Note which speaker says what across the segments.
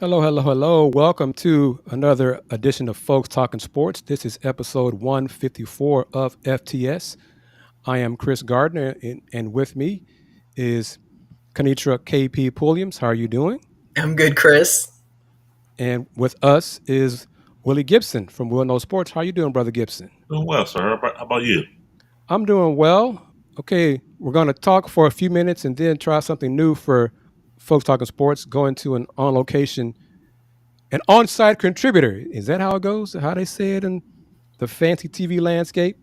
Speaker 1: Hello, hello, hello. Welcome to another edition of Folks Talkin Sports. This is episode 154 of FTS. I am Kris Gardner, and with me is Kennetra KP Pulliams. How are you doing?
Speaker 2: I'm good, Kris.
Speaker 1: And with us is Willy Gibson from Will Know Sports. How are you doing, Brother Gibson?
Speaker 3: Doing well, sir. How about you?
Speaker 1: I'm doing well. Okay, we're going to talk for a few minutes and then try something new for Folks Talking Sports, going to an on-site contributor. Is that how it goes? How they say it in the fancy TV landscape?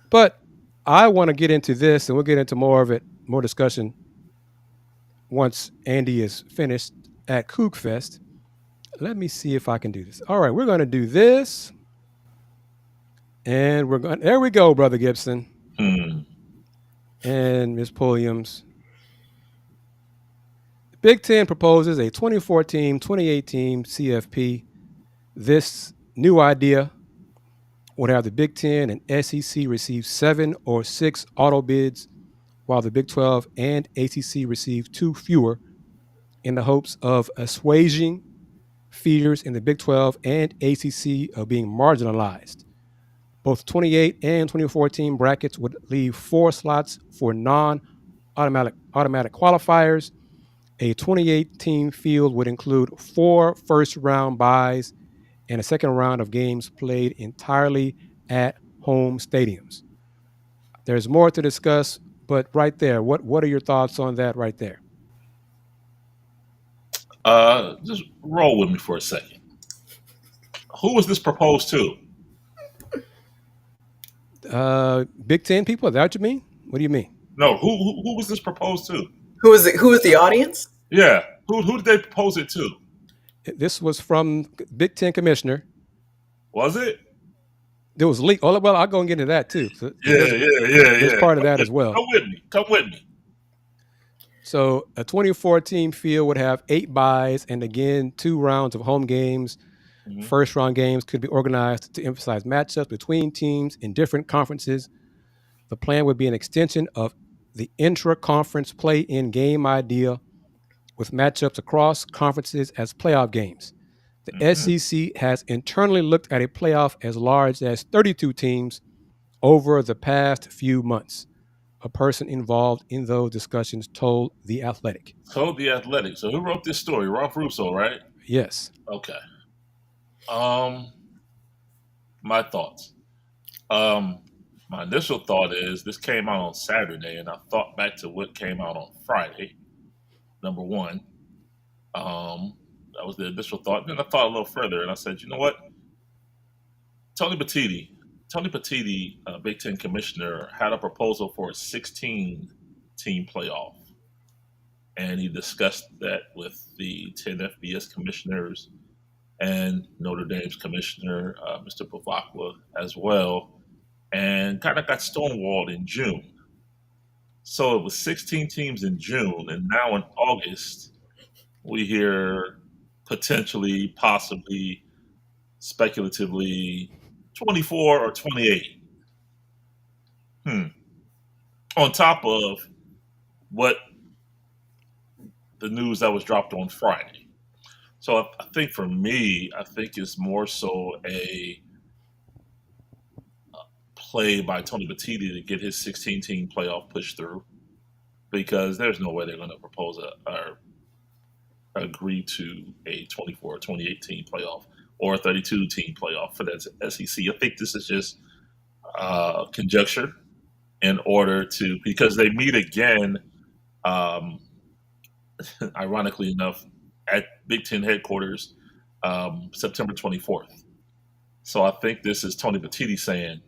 Speaker 1: But I want to get into this, and we'll get into more of it, more discussion once Andy is finished at Kook Fest. Let me see if I can do this. All right, we're going to do this, and we're going. There we go, Brother Gibson
Speaker 3: Hmm.
Speaker 1: and Ms. Pulliams. The Big Ten proposes a 2014-2018 CFP. This new idea would have the Big Ten and SEC receive 7 or 6 auto bids, while the Big 12 and ACC receive 2 fewer, in the hopes of assuaging fears in the Big 12 and ACC of being marginalized. Both 28 and 2014 brackets would leave 4 slots for non-automatic qualifiers. A 2018 field would include 4 first-round byes and a second round of games played entirely at home stadiums. There's more to discuss, but right there, what are your thoughts on that right there?
Speaker 3: Just roll with me for a second. Who was this proposed to?
Speaker 1: Big Ten people, is that what you mean? What do you mean?
Speaker 3: No, who was this proposed to?
Speaker 2: Who is it? Who is the audience?
Speaker 3: Yeah, who did they propose it to?
Speaker 1: This was from Big Ten Commissioner.
Speaker 3: Was it?
Speaker 1: There was leak. Oh, well, I'll go and get into that too. So
Speaker 3: Yeah,
Speaker 1: there's
Speaker 3: yeah.
Speaker 1: part of that as well.
Speaker 3: Come with me. Come with me.
Speaker 1: So a 2014 field would have 8 byes and again 2 rounds of home games.
Speaker 3: Mhm.
Speaker 1: First round games could be organized to emphasize matchups between teams in different conferences. The plan would be an extension of the intra-conference play-in game idea with matchups across conferences as playoff games. The
Speaker 3: Mhm.
Speaker 1: SEC has internally looked at a playoff as large as 32 teams over the past few months. A person involved in those discussions told The Athletic.
Speaker 3: Told the Athletic. So who wrote this story? Ralph Russo, right?
Speaker 1: Yes.
Speaker 3: Okay. Um, my thoughts. Um, my initial thought is this came out on Saturday, and I thought back to what came out on Friday. Number one. That was the initial thought. Then I thought a little further, and I said, you know what? Tony Petitti, Tony Petitti, Big Ten commissioner, had a proposal for a 16-team playoff, and he discussed that with the 10 FBS commissioners and Notre Dame's commissioner, Mr. Bavakwa, as well, and kind of got stonewalled in June. So it was 16 teams in June, and now in August, we hear potentially, possibly, speculatively 24 or 28. Hmm. On top of what the news that was dropped on Friday. So I think for me, I think it's more so a play by Tony Petitti to get his 16-team playoff pushed through, because there's no way they're going to propose or agree to a 24 or 28 team playoff or a 32 team playoff for that SEC. I think this is just conjecture in order to, because they meet again, um, ironically enough, at Big Ten headquarters September 24th. So I think this is Tony Petitti saying,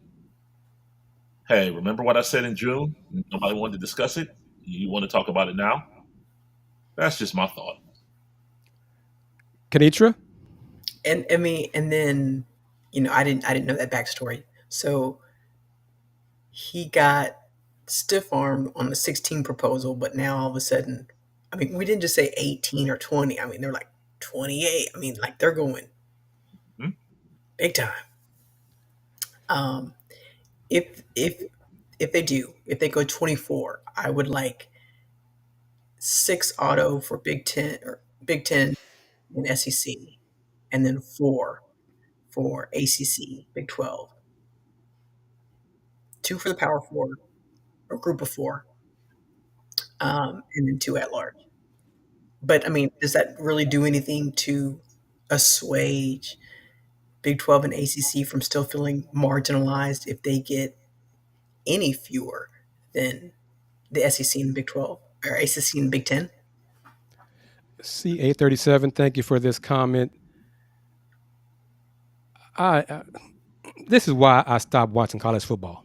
Speaker 3: hey, remember what I said in June? Nobody wanted to discuss it. You want to talk about it now? That's just my thought.
Speaker 1: Kenitra?
Speaker 2: And I mean, and then I didn't know that backstory. So he got stiff armed on the 16 proposal, but now all of a sudden, I mean, we didn't just say 18 or 20. I mean, they're like 28. I mean, like they're going
Speaker 3: Hmm?
Speaker 2: big time. Um, if if they do, if they go 24, I would like 6 auto for Big Ten or Big Ten in SEC, and then 4 for ACC, Big 12. 2 for the Power 4, or Group of 4, and then 2 at large. But, I mean, does that really do anything to assuage Big 12 and ACC from still feeling marginalized if they get any fewer than the SEC and the Big 12, or ACC and the Big 10?
Speaker 1: C837, thank you for this comment. This is why I stopped watching college football.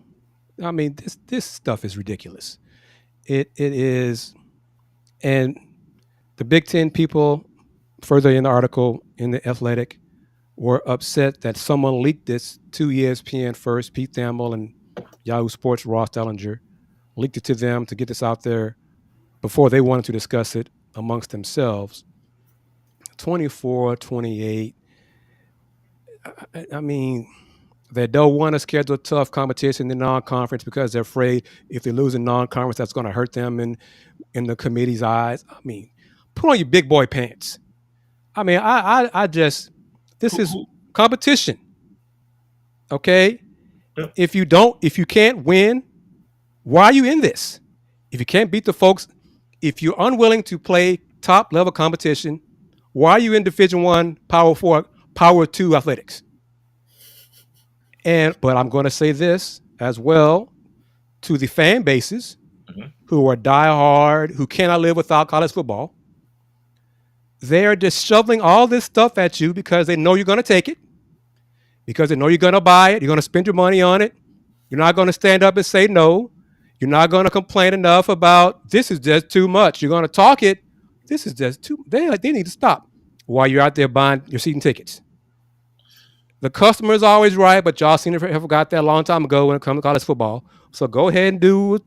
Speaker 1: I mean, this stuff is ridiculous. It is, and the Big Ten people, further in the article in the Athletic, were upset that someone leaked this to ESPN first. Pete Thamel and Yahoo Sports Ross Dellinger leaked it to them to get this out there before they wanted to discuss it amongst themselves. 24-28. I mean, they don't want to schedule tough competition in non-conference because they're afraid if they lose in non-conference, that's going to hurt them in the committee's eyes. I mean, put on your big boy pants. I mean, I just, this is competition. Okay?
Speaker 3: Yeah.
Speaker 1: If you can't win, why are you in this? If you can't beat the folks, if you're unwilling to play top level competition, why are you in Division I, Power 4, Power 2 athletics? But I'm going to say this as well to the fan bases who are diehard, who cannot live without college football. They're just shoveling all this stuff at you because they know you're going to take it, because they know you're going to buy it, you're going to spend your money on it. You're not going to stand up and say no. You're not going to complain enough about this is just too much. You're going to talk it. This is just too. They need to stop while you're out there buying your season tickets. The customer is always right, but y'all seem to have forgot that a long time ago when it comes to college football. So go ahead and do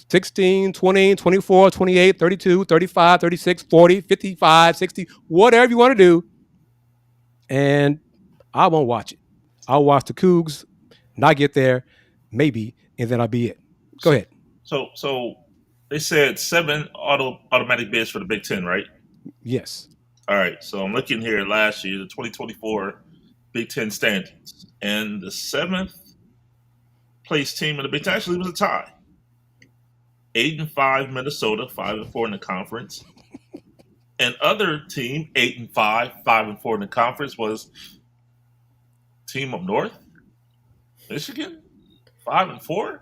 Speaker 1: 16, 20, 24, 28, 32, 35, 36, 40, 55, 60, whatever you want to do. And I won't watch it. I'll watch the Cougs, not get there, maybe, and then I'll be it. Go ahead.
Speaker 3: So they said 7 automatic bids for the Big Ten, right?
Speaker 1: Yes.
Speaker 3: All right. So I'm looking here last year, the 2024 Big Ten standings, and the 7th place team in the Big Ten actually was a tie. 8-5 Minnesota, 5-4 in the conference. And other team, 8-5, 5-4 in the conference, was team up north, Michigan, 5-4.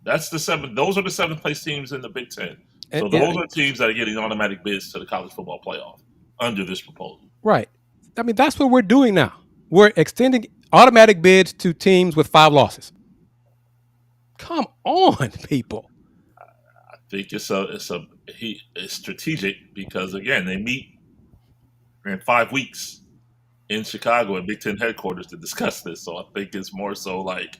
Speaker 3: That's the 7th. Those are the 7th place teams in the Big Ten. So those are teams that are getting automatic bids to the college football playoff under this proposal.
Speaker 1: Right. I mean, that's what we're doing now. We're extending automatic bids to teams with 5 losses. Come on, people.
Speaker 3: I think it's strategic because, again, they meet in 5 weeks in Chicago at Big Ten headquarters to discuss this. So I think it's more so like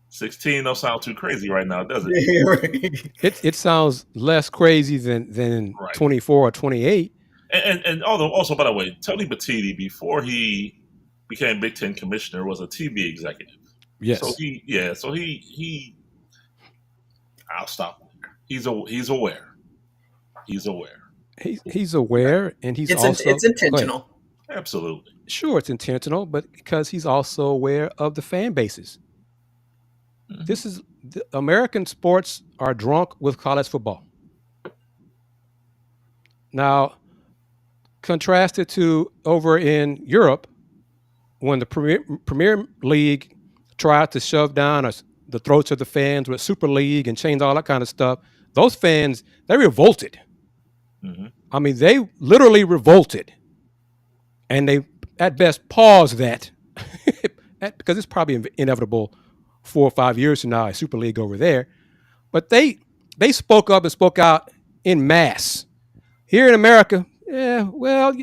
Speaker 3: 16 don't sound too crazy right now, does it?
Speaker 2: Yeah, right.
Speaker 1: It sounds less crazy than
Speaker 3: Right.
Speaker 1: 24 or 28.
Speaker 3: And also, by the way, Tony Batiti, before he became Big Ten commissioner, was a TV executive.
Speaker 1: Yes.
Speaker 3: So he I'll stop there. He's aware. He's aware.
Speaker 1: He's aware, and he's also
Speaker 2: it's intentional.
Speaker 3: Absolutely.
Speaker 1: Sure, it's intentional, but because he's also aware of the fan bases.
Speaker 3: Mhm.
Speaker 1: This is American sports are drunk with college football. Now, contrast it to over in Europe, when the Premier League tried to shove down the throats of the fans with Super League and change all that kind of stuff. Those fans, they revolted.
Speaker 3: Mm-hmm.
Speaker 1: I mean, they literally revolted. And they, at best, paused that because it's probably inevitable 4 or 5 years from now, a Super League over there. But they spoke up and spoke out in mass. Here in America, well,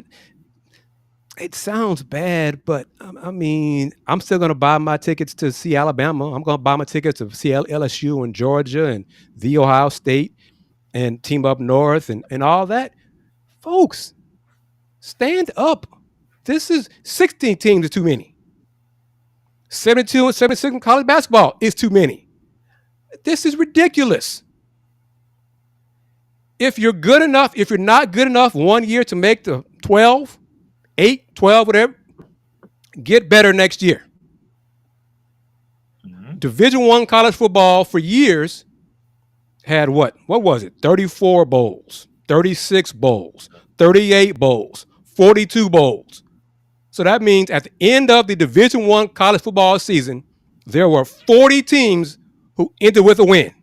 Speaker 1: it sounds bad, but I mean, I'm still going to buy my tickets to see Alabama. I'm going to buy my tickets to see LSU and Georgia and the Ohio State and team up north and all that. Folks, stand up. This is 16 teams is too many. 72 and 76 in college basketball is too many. This is ridiculous. If you're good enough, if you're not good enough one year to make the 12, 8, 12, whatever. Get better next year. Mm-hmm. Division I college football for years had what? What was it? 34 bowls, 36 bowls, 38 bowls, 42 bowls. So that means at the end of the Division I college football season, there were 40 teams who ended with a win.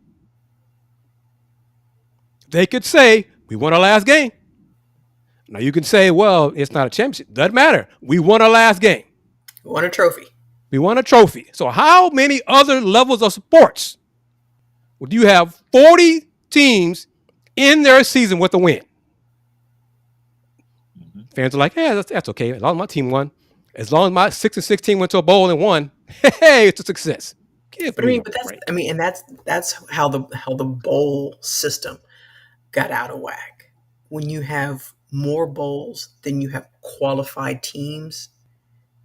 Speaker 1: They could say, we won our last game. Now you can say, well, it's not a championship. Doesn't matter. We won our last game.
Speaker 2: We won a trophy.
Speaker 1: We won a trophy. So how many other levels of sports would you have 40 teams in their season with a win? Mm-hmm. Fans are like, yeah, that's okay. As long as my team won. As long as my 6-6 team went to a bowl and won, hey, it's a success.
Speaker 2: And that's how the bowl system got out of whack. When you have more bowls than you have qualified teams,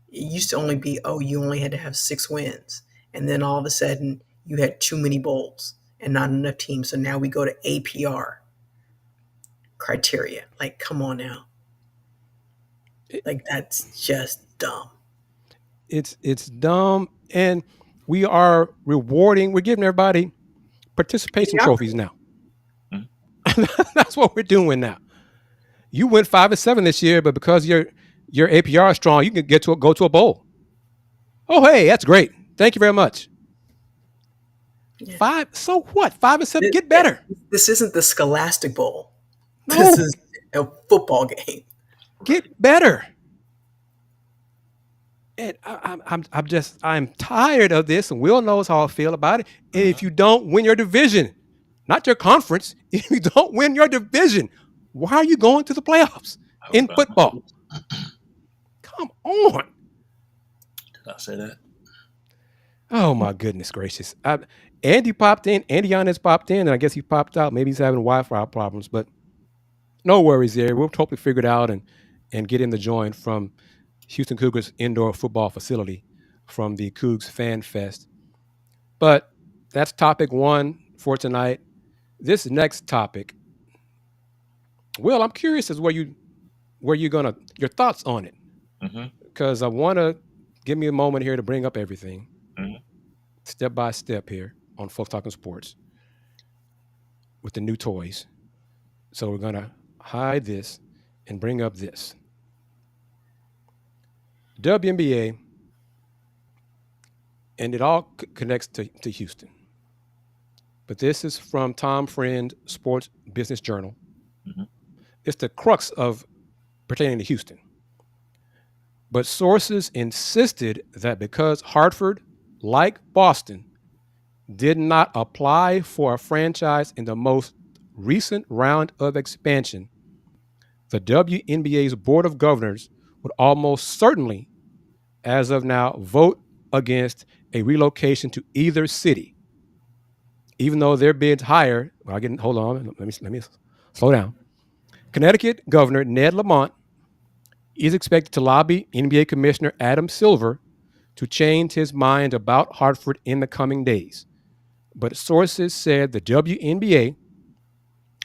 Speaker 2: it used to only be, you only had to have 6 wins. And then all of a sudden you had too many bowls and not enough teams. So now we go to APR criteria. Like, come on now. Like, that's just dumb.
Speaker 1: It's dumb. And we are rewarding, we're giving everybody participation trophies now. Mm-hmm. That's what we're doing now. You went 5-7 this year, but because your APR is strong, you can go to a bowl. Oh, hey, that's great. Thank you very much. Yeah. 5, so what? 5-7, get better.
Speaker 2: This isn't the Scholastic Bowl.
Speaker 1: No.
Speaker 2: This is a football game.
Speaker 1: Get better. And I'm tired of this, and Will knows how I feel about it. And if you don't win your division, not your conference, if you don't win your division, why are you going to the playoffs in football? Come on.
Speaker 3: Did I say that?
Speaker 1: Oh, my goodness gracious. Andy popped in. Yanez popped in, and I guess he popped out. Maybe he's having Wi-Fi problems, but no worries there. We'll hopefully figure it out and get in the join from Houston Cougars indoor football facility from the Cougs Fan Fest. But that's topic 1 for tonight. This next topic, Will, I'm curious as where you're gonna your thoughts on it, because I want to give me a moment here to bring up everything step by step here on Folks Talkin Sports with the new toys. So we're gonna hide this and bring up this. WNBA, and it all connects to Houston. But this is from Tom Friend Sports Business Journal. Mm-hmm. It's the crux of pertaining to Houston. But sources insisted that because Hartford, like Boston, did not apply for a franchise in the most recent round of expansion, the WNBA's Board of Governors would almost certainly, as of now, vote against a relocation to either city, even though their bid's higher. Hold on, let me slow down. Connecticut Governor Ned Lamont is expected to lobby NBA Commissioner Adam Silver to change his mind about Hartford in the coming days. But sources said the WNBA,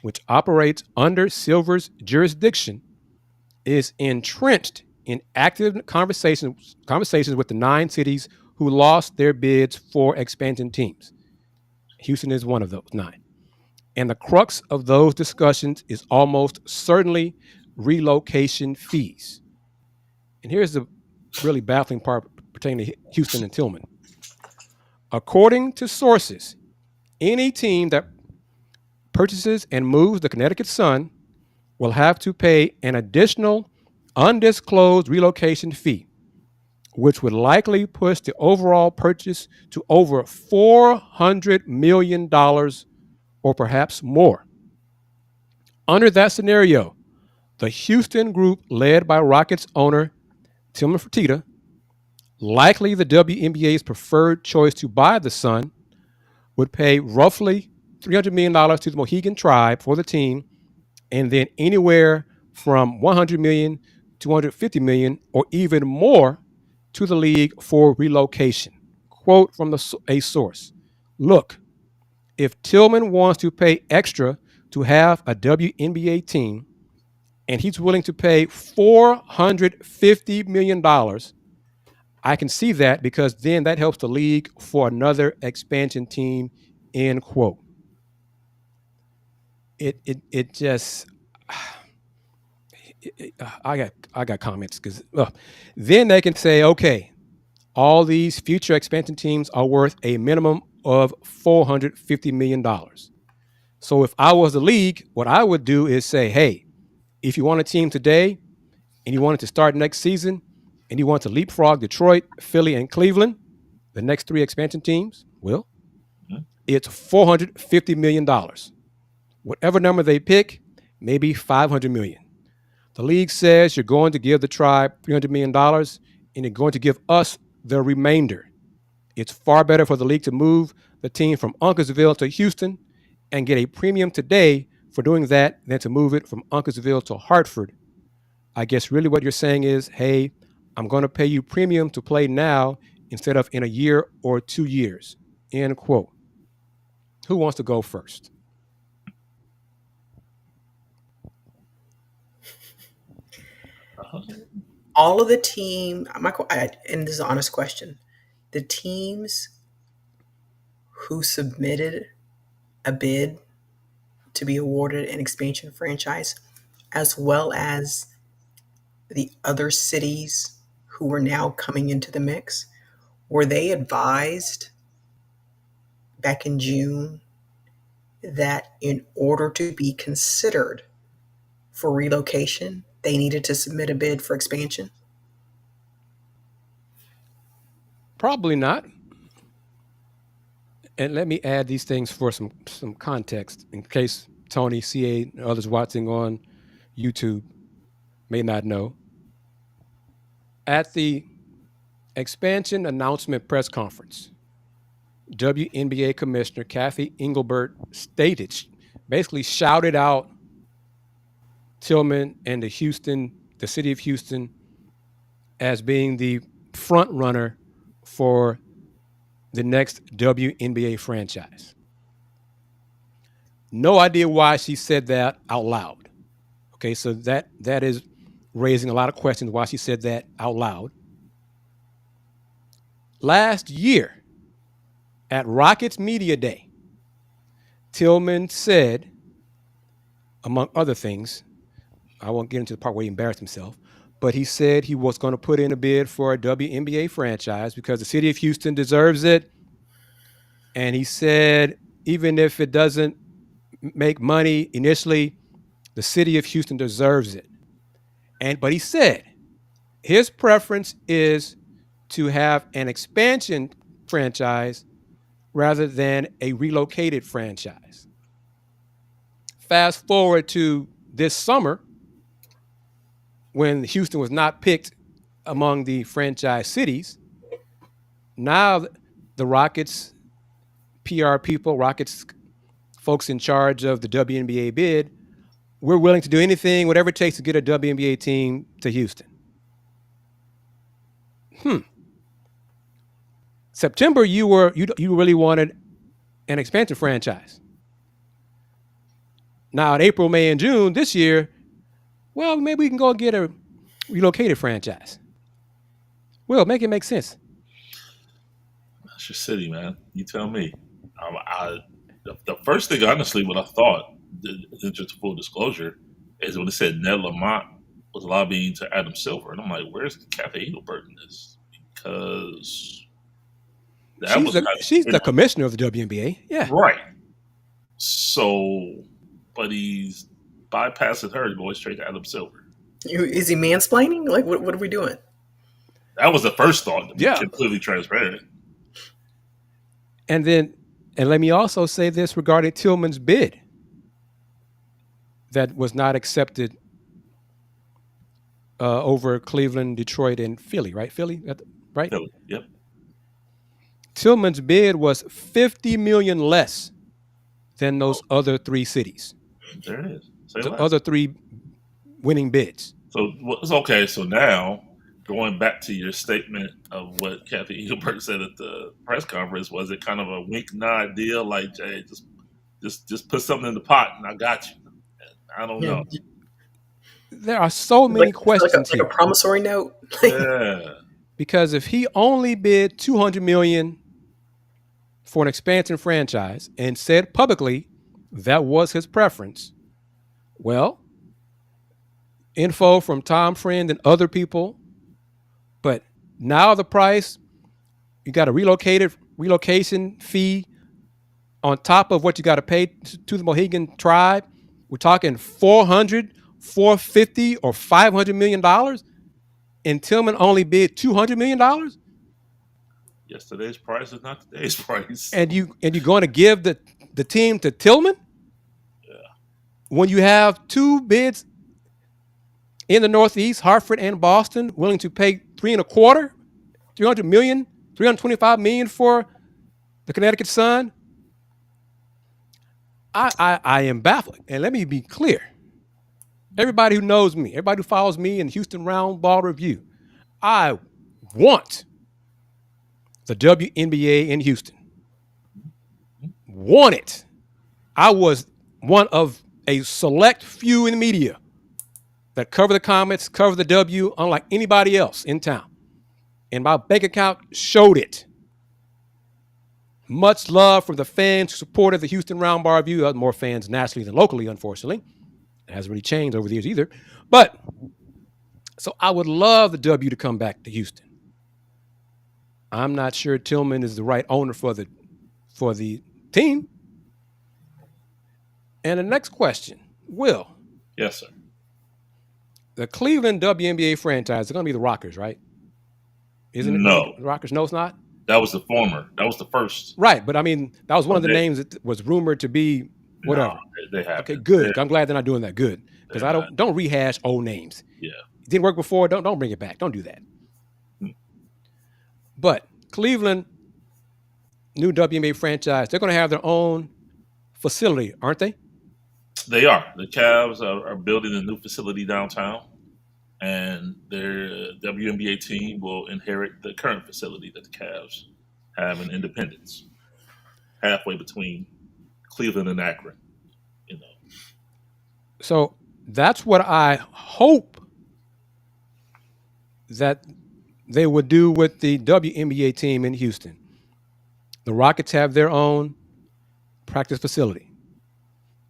Speaker 1: which operates under Silver's jurisdiction, is entrenched in active conversations with the 9 cities who lost their bids for expansion teams. Houston is one of those 9. And the crux of those discussions is almost certainly relocation fees. And here's the really baffling part pertaining to Houston and Tillman. According to sources, any team that purchases and moves the Connecticut Sun will have to pay an additional undisclosed relocation fee, which would likely push the overall purchase to over $400 million or perhaps more. Under that scenario, the Houston group, led by Rockets owner Tillman Fertitta, likely the WNBA's preferred choice to buy the Sun, would pay roughly $300 million to the Mohegan Tribe for the team, and then anywhere from $100 million to $250 million or even more to the league for relocation. Quote from a source: "Look, if Tillman wants to pay extra to have a WNBA team, and he's willing to pay $450 million, I can see that, because then that helps the league for another expansion team, end quote. It just, I got comments, because then they can say, okay, all these future expansion teams are worth a minimum of $450 million. So if I was the league, what I would do is say, hey, if you want a team today and you want it to start next season and you want to leapfrog Detroit, Philly, and Cleveland, the next 3 expansion teams, well, it's $450 million. Whatever number they pick, maybe $500 million. The league says you're going to give the tribe $300 million and you're going to give us the remainder. It's far better for the league to move the team from Uncasville to Houston and get a premium today for doing that than to move it from Uncasville to Hartford. I guess really what you're saying is, hey, I'm going to pay you premium to play now instead of in a year or 2 years, end quote. Who wants to go first?
Speaker 2: All of the team, and this is an honest question, the teams who submitted a bid to be awarded an expansion franchise, as well as the other cities who were now coming into the mix, were they advised back in June that in order to be considered for relocation, they needed to submit a bid for expansion?
Speaker 1: Probably not. And let me add these things for some context in case Tony, CA, and others watching on YouTube may not know. At the expansion announcement press conference, WNBA Commissioner Cathy Engelbert basically shouted out Tillman and the city of Houston, as being the front runner for the next WNBA franchise. No idea why she said that out loud. Okay, so that is raising a lot of questions why she said that out loud. Last year, at Rockets Media Day, Tillman said, among other things, I won't get into the part where he embarrassed himself, but he said he was going to put in a bid for a WNBA franchise because the city of Houston deserves it. And he said, even if it doesn't make money initially, the city of Houston deserves it. But he said his preference is to have an expansion franchise rather than a relocated franchise. Fast forward to this summer, when Houston was not picked among the franchise cities. Now the Rockets PR people, Rockets folks in charge of the WNBA bid, we're willing to do anything, whatever it takes to get a WNBA team to Houston. September, you really wanted an expansion franchise. Now in April, May, and June this year, well, maybe we can go get a relocated franchise. Well, make it make sense.
Speaker 3: That's your city, man. You tell me. The first thing, honestly, what I thought, just full disclosure, is when it said Ned Lamont was lobbying to Adam Silver. And I'm like, where's Cathy Engelbert in this? Because
Speaker 1: she's the commissioner of the WNBA. Yeah.
Speaker 3: Right. So, but he's bypassing her and going straight to Adam Silver.
Speaker 2: Is he mansplaining? Like, what are we doing?
Speaker 3: That was the first thought, to be completely transparent.
Speaker 1: And let me also say this regarding Tillman's bid that was not accepted over Cleveland, Detroit, and Philly, right? Philly, right?
Speaker 3: Philly, yep.
Speaker 1: Tillman's bid was $50 million less than those other 3 cities.
Speaker 3: There it is.
Speaker 1: The other 3 winning bids.
Speaker 3: So it's okay. So now, going back to your statement of what Cathy Engelbert said at the press conference, was it kind of a wink nod deal, like, Jay, just put something in the pot and I got you? I don't know.
Speaker 1: there are so many questions
Speaker 2: like a
Speaker 1: here.
Speaker 2: promissory note.
Speaker 3: Yeah.
Speaker 1: Because if he only bid $200 million for an expansion franchise and said publicly that was his preference, well, info from Tom Friend and other people, but now the price, you got a relocation fee on top of what you got to pay to the Mohegan tribe. We're talking 400, 450, or $500 million, and Tillman only bid $200 million.
Speaker 3: Yesterday's price is not today's price.
Speaker 1: And you're going to give the team to Tillman?
Speaker 3: Yeah.
Speaker 1: When you have two bids in the Northeast, Hartford and Boston, willing to pay $325 million for the Connecticut Sun, I am baffled. And let me be clear. Everybody who knows me, everybody who follows me in Houston Roundball Review, I want the WNBA in Houston. Want it. I was one of a select few in the media that cover the Comets, cover the W, unlike anybody else in town. And my bank account showed it. Much love from the fans who supported the Houston Roundball Review. More fans nationally than locally, unfortunately. It hasn't really changed over the years either. But, so I would love the W to come back to Houston. I'm not sure Tillman is the right owner for the team. And the next question, Will.
Speaker 3: Yes, sir.
Speaker 1: The Cleveland WNBA franchise is going to be the Rockers, right? Isn't it?
Speaker 3: No.
Speaker 1: The Rockers? No, it's not.
Speaker 3: That was the former. That was the first.
Speaker 1: Right, but I mean, that was one of the names that was rumored to be whatever.
Speaker 3: No, they have.
Speaker 1: Okay, good. I'm glad they're not doing that. Good, because I don't rehash old names.
Speaker 3: Yeah,
Speaker 1: it didn't work before. Don't bring it back. Don't do that. But Cleveland, new WNBA franchise, they're going to have their own facility, aren't they?
Speaker 3: They are. The Cavs are building a new facility downtown, and their WNBA team will inherit the current facility that the Cavs have in Independence, halfway between Cleveland and Akron. You know.
Speaker 1: So that's what I hope that they would do with the WNBA team in Houston. The Rockets have their own practice facility.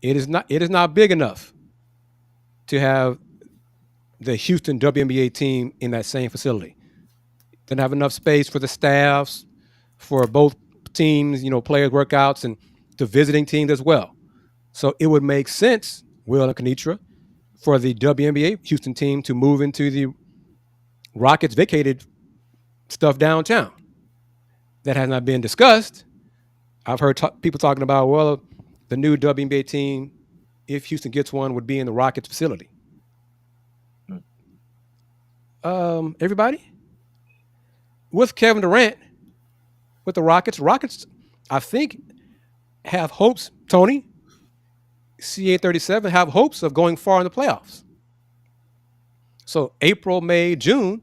Speaker 1: It is not big enough to have the Houston WNBA team in that same facility. Doesn't have enough space for the staffs, for both teams, players workouts, and to visiting teams as well. So it would make sense, Will and Kennetra, for the WNBA Houston team to move into the Rockets vacated stuff downtown. That has not been discussed. I've heard people talking about, well, the new WNBA team, if Houston gets one, would be in the Rockets facility. Everybody? With Kevin Durant, with the Rockets, I think, have hopes, Tony, CA37, have hopes of going far in the playoffs. So April, May, June,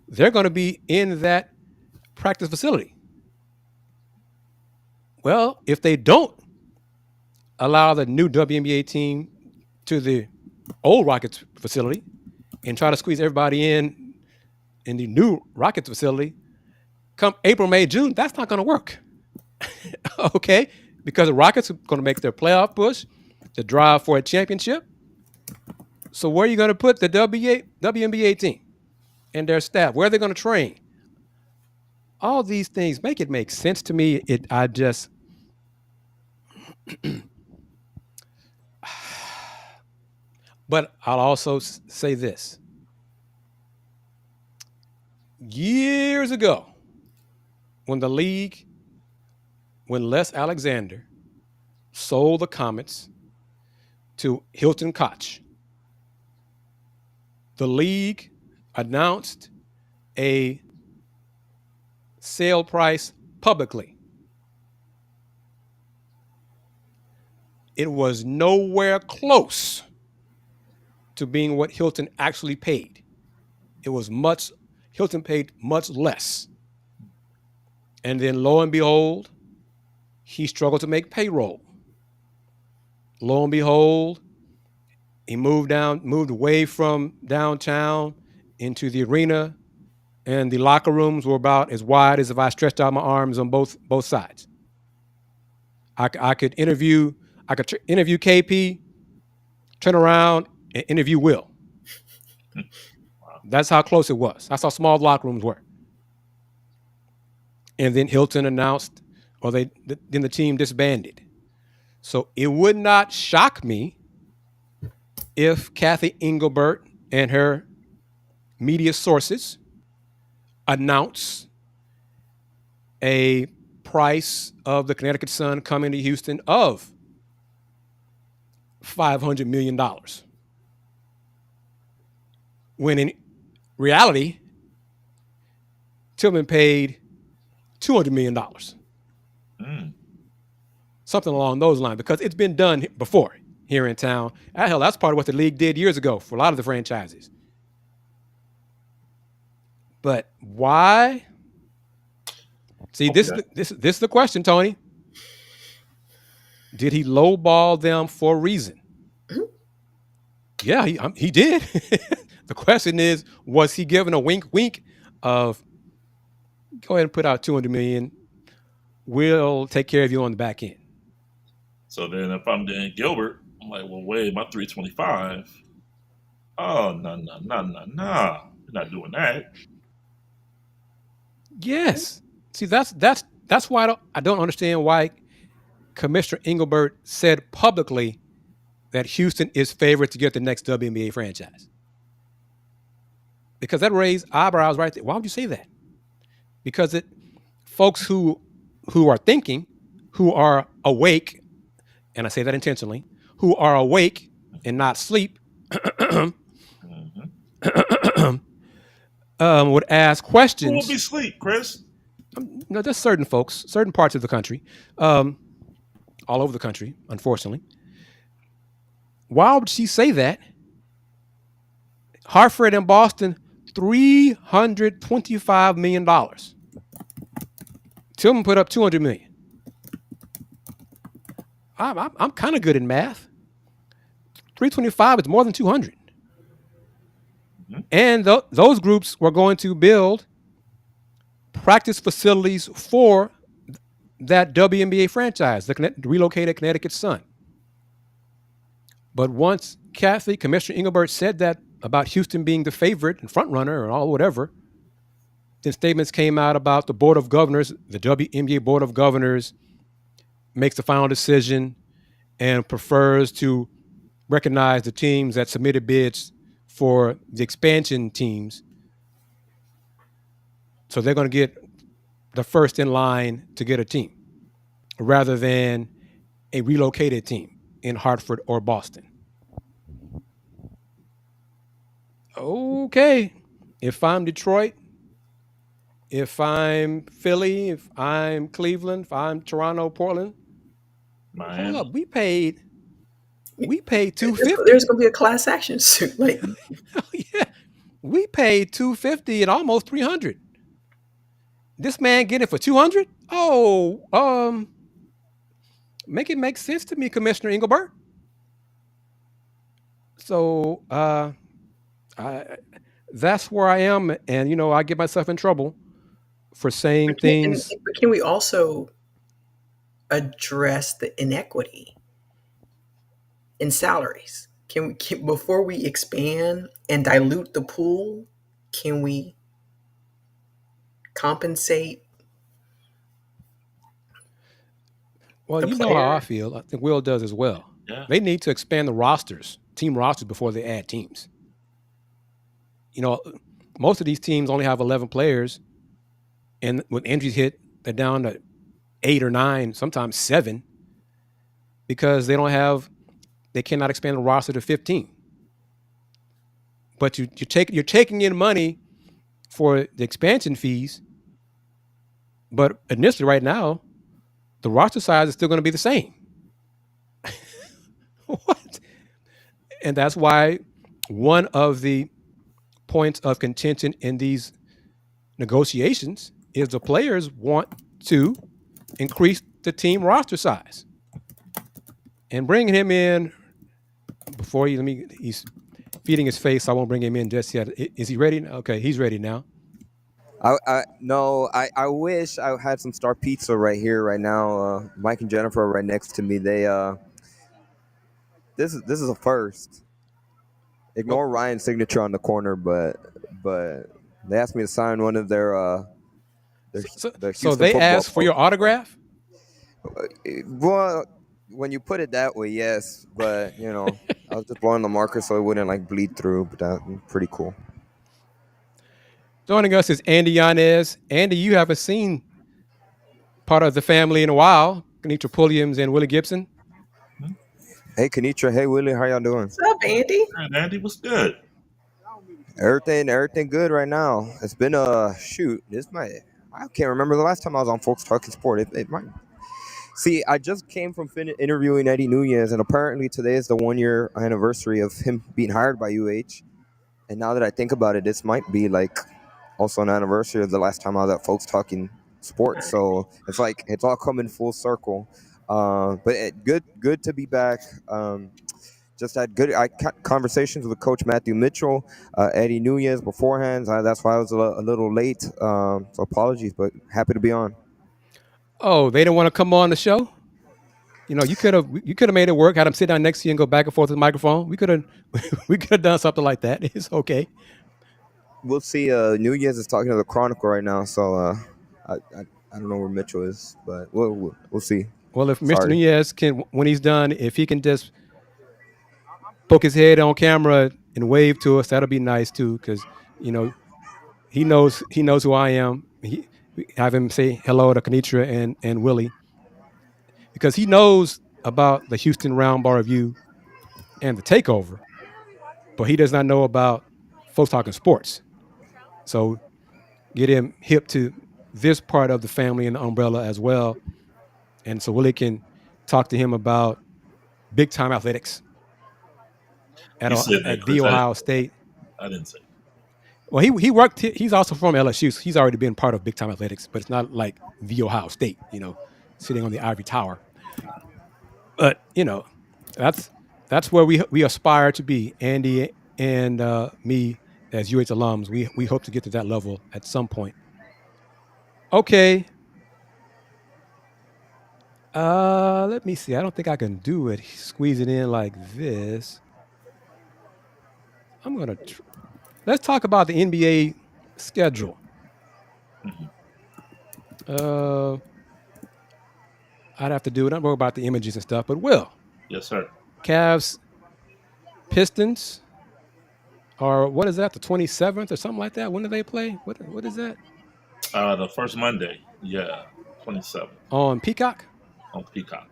Speaker 1: they're going to be in that practice facility. Well, if they don't allow the new WNBA team to the old Rockets facility and try to squeeze everybody in the new Rockets facility, come April, May, June, that's not going to work. Okay? Because the Rockets are going to make their playoff push to drive for a championship. So where are you going to put the WNBA team and their staff? Where are they going to train? All these things make sense to me. But I'll also say this. Years ago, when Les Alexander sold the Comets to Hilton Koch, the league announced a sale price publicly. It was nowhere close to being what Hilton actually paid. Hilton paid much less. And then lo and behold, he struggled to make payroll. Lo and behold, He moved away from downtown into the arena, and the locker rooms were about as wide as if I stretched out my arms on both sides. I could interview KP, turn around and interview Will. That's how close it was. That's how small the locker rooms were. And then Hilton announced, then the team disbanded. So it would not shock me if Cathy Engelbert and her media sources announce a price of the Connecticut Sun coming to Houston of $500 million. When in reality, Tillman paid $200 million. Something along those lines, because it's been done before here in town. Hell, that's part of what the league did years ago for a lot of the franchises. But why? See, this is the question, Tony. Did he lowball them for a reason? Yeah, he did. The question is, was he given a wink of, go ahead and put out $200 million. We'll take care of you on the back end.
Speaker 3: So then if I'm Dan Gilbert, I'm like, well, wait, my 325. Oh, no. You're not doing that.
Speaker 1: Yes. See, that's why I don't understand why Commissioner Engelbert said publicly that Houston is favored to get the next WNBA franchise. Because that raised eyebrows right there. Why would you say that? Because folks who are thinking, who are awake, and I say that intentionally, who are awake and not sleep, would ask questions.
Speaker 3: Who will be sleep, Kris?
Speaker 1: No, there's certain folks, certain parts of the country, all over the country, unfortunately. Why would she say that? Hartford and Boston, $325 million. Tillman put up $200 million. I'm kind of good in math. 325 is more than 200. And those groups were going to build practice facilities for that WNBA franchise, the relocated Connecticut Sun. But once Commissioner Engelbert said that about Houston being the favorite and front runner or all whatever, then statements came out about the Board of Governors, the WNBA Board of Governors makes the final decision and prefers to recognize the teams that submitted bids for the expansion teams. So they're going to get the first in line to get a team rather than a relocated team in Hartford or Boston. Okay. If I'm Detroit, if I'm Philly, if I'm Cleveland, if I'm Toronto, Portland,
Speaker 3: Miami.
Speaker 1: Hold up, we paid $250.
Speaker 2: There's going to be a class action suit.
Speaker 1: Yeah, we paid $250 and almost $300. This man getting it for $200? Oh, make it make sense to me, Commissioner Engelbert. So, that's where I am, and I get myself in trouble for saying things.
Speaker 2: Can we also address the inequity in salaries? Can before we expand and dilute the pool, can we compensate?
Speaker 1: Well, you know how I feel. I think Will does as well.
Speaker 3: Yeah.
Speaker 1: They need to expand the team rosters, before they add teams. Most of these teams only have 11 players, and when injuries hit, they're down to 8 or 9, sometimes 7, because they cannot expand the roster to 15. But you're taking in money for the expansion fees, but initially right now, the roster size is still going to be the same. What? And that's why one of the points of contention in these negotiations is the players want to increase the team roster size. And bringing him in before he's feeding his face. So I won't bring him in just yet. Is he ready? Okay, he's ready now.
Speaker 4: I wish I had some Star Pizza right here, right now. Mike and Jennifer are right next to me. This is a first. Ignore Ryan's signature on the corner, but they asked me to sign one of the
Speaker 1: So
Speaker 4: Houston
Speaker 1: they
Speaker 4: football
Speaker 1: asked for your
Speaker 4: players.
Speaker 1: autograph?
Speaker 4: Well, when you put it that way, yes. But I was just blowing the marker so it wouldn't bleed through. But that's pretty cool.
Speaker 1: Joining us is Andy Yanez. Andy, you haven't seen part of the family in a while. Kennetra Pulliams and Willy Gibson.
Speaker 4: Hey, Kennetra. Hey, Willy. How y'all doing?
Speaker 2: What's up, Andy?
Speaker 3: And Andy was good.
Speaker 4: Everything good right now. It's been I can't remember the last time I was on Folks Talkin Sport. It might. See, I just came from interviewing Eddie Yanez, and apparently today is the 1-year anniversary of him being hired by UH. And now that I think about it, this might be also an anniversary of the last time I was at Folks Talkin Sports. So it's all coming full circle. But good to be back. Just had good conversations with Coach Matthew Mitchell, Eddie Yanez beforehand. That's why I was a little late. So apologies, but happy to be on.
Speaker 1: Oh, they didn't want to come on the show? You could have made it work. Had them sit down next to you and go back and forth with the microphone. We could have done something like that. It's okay.
Speaker 4: We'll see. Yanez is talking to the Chronicle right now, so I don't know where Mitchell is, but we'll see.
Speaker 1: Well, if Mr. Yanez can, when he's done, if he can just poke his head on camera and wave to us, that'll be nice too, because he knows who I am. Have him say hello to Kennetra and Willy, because he knows about the Houston Roundball review and the takeover, but he does not know about Folks Talkin Sports. So get him hip to this part of the family and the umbrella as well. And so Willy can talk to him about big time athletics at the Ohio State.
Speaker 3: I didn't say.
Speaker 1: Well, he worked. He's also from LSU, so he's already been part of big time athletics, but it's not like the Ohio State, sitting on the ivory tower. But that's where we aspire to be. Andy and me as UH alums, we hope to get to that level at some point. Okay. Let me see. I don't think I can do it. Squeeze it in like this. I'm gonna. Let's talk about the NBA schedule. I'd have to do it. I'm worried about the images and stuff, but Will.
Speaker 3: Yes, sir.
Speaker 1: Cavs, Pistons, or what is that? The 27th or something like that. When do they play? What is that?
Speaker 3: The first Monday. Yeah, 27th.
Speaker 1: On Peacock.
Speaker 3: On Peacock.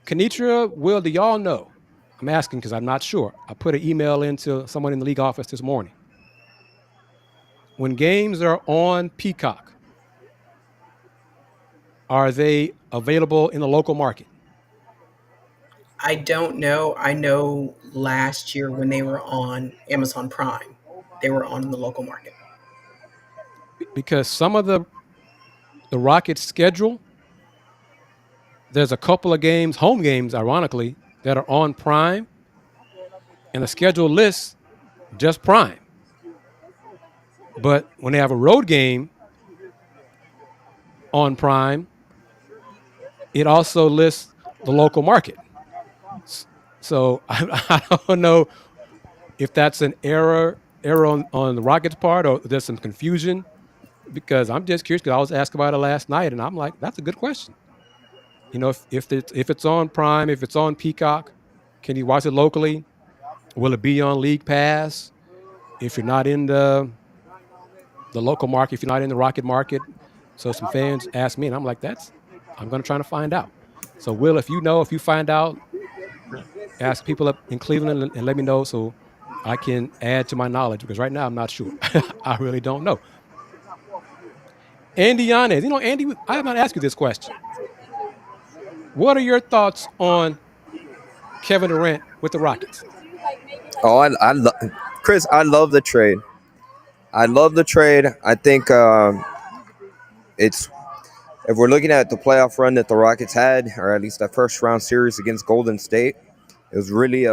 Speaker 1: Kennetra, Will, do y'all know? I'm asking because I'm not sure. I put an email into someone in the league office this morning. When games are on Peacock, are they available in the local market?
Speaker 2: I don't know. I know last year when they were on Amazon Prime, they were on the local market.
Speaker 1: Because some of the Rockets' schedule, there's a couple of games, home games, ironically, that are on Prime, and the schedule lists just Prime. But when they have a road game on Prime, it also lists the local market. So I don't know if that's an error on the Rockets' part, or there's some confusion, because I'm just curious, because I was asked about it last night, and I'm like, that's a good question. If it's on Prime, if it's on Peacock, can you watch it locally? Will it be on League Pass? If you're not in the local market, if you're not in the Rocket market. So some fans asked me, and I'm like, I'm going to try to find out. So Will, if you find out, ask people up in Cleveland and let me know so I can add to my knowledge, because right now I'm not sure. I really don't know. Andy Yanez, Andy, I have not asked you this question. What are your thoughts on Kevin Durant with the Rockets?
Speaker 4: Oh, Kris, I love the trade. I think it's, if we're looking at the playoff run that the Rockets had, or at least that first round series against Golden State, It was really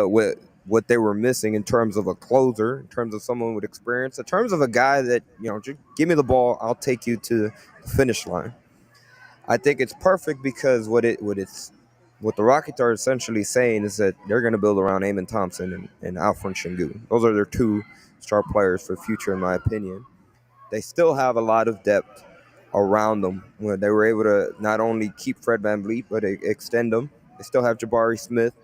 Speaker 4: what they were missing in terms of a closer, in terms of someone with experience, in terms of a guy that, just give me the ball, I'll take you to the finish line. I think it's perfect because what the Rockets are essentially saying is that they're going to build around Amen Thompson and Alfred Sengun. Those are their two star players for the future, in my opinion. They still have a lot of depth around them where they were able to not only keep Fred VanVleet, but extend them. They still have Jabari Smith.